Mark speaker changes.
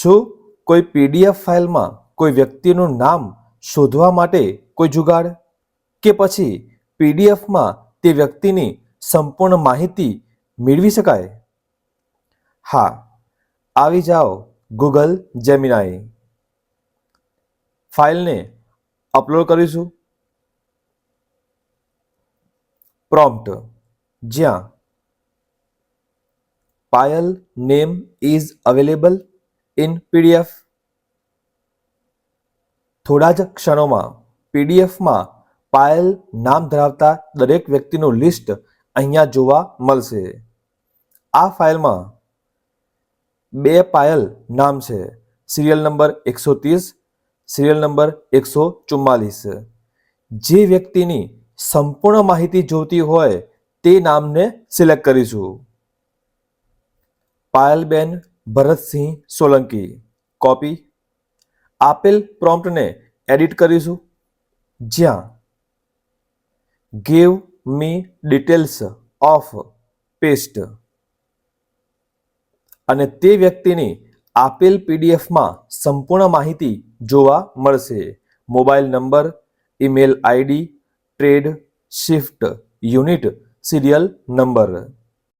Speaker 1: શું કોઈ પીડીએફ ફાઇલમાં કોઈ વ્યક્તિનું નામ શોધવા માટે કોઈ જુગાડ, કે પછી પીડીએફમાં તે વ્યક્તિની સંપૂર્ણ માહિતી મેળવી શકાય? હા, આવી જાઓ ગૂગલ જેમિનાઈ. ફાઇલને અપલોડ કરીશું. પ્રોમ્પ્ટ, જ્યાં Payal name is available in PDF. થોડા જ ક્ષણોમાં પીડીએફમાં પાયલ નામ ધરાવતા દરેક વ્યક્તિનું લિસ્ટ અહીંયા જોવા મળશે. આ ફાઇલમાં 2 પાયલ નામ છે, સિરિયલ નંબર 130, સિરિયલ નંબર 144. જે વ્યક્તિની સંપૂર્ણ માહિતી જોઈતી હોય તે નામને સિલેક્ટ કરીશું. પાયલબેન ભરતસિંહ સોલંકી. કોપી. આપેલ પ્રોમ્પ્ટને એડિટ કરીશું, જ્યાં give me details of paste, અને તે વ્યક્તિની આપેલ પીડીએફમાં સંપૂર્ણ માહિતી જોવા મળશે. Mobile number, email ID, trade, shift, unit, serial number.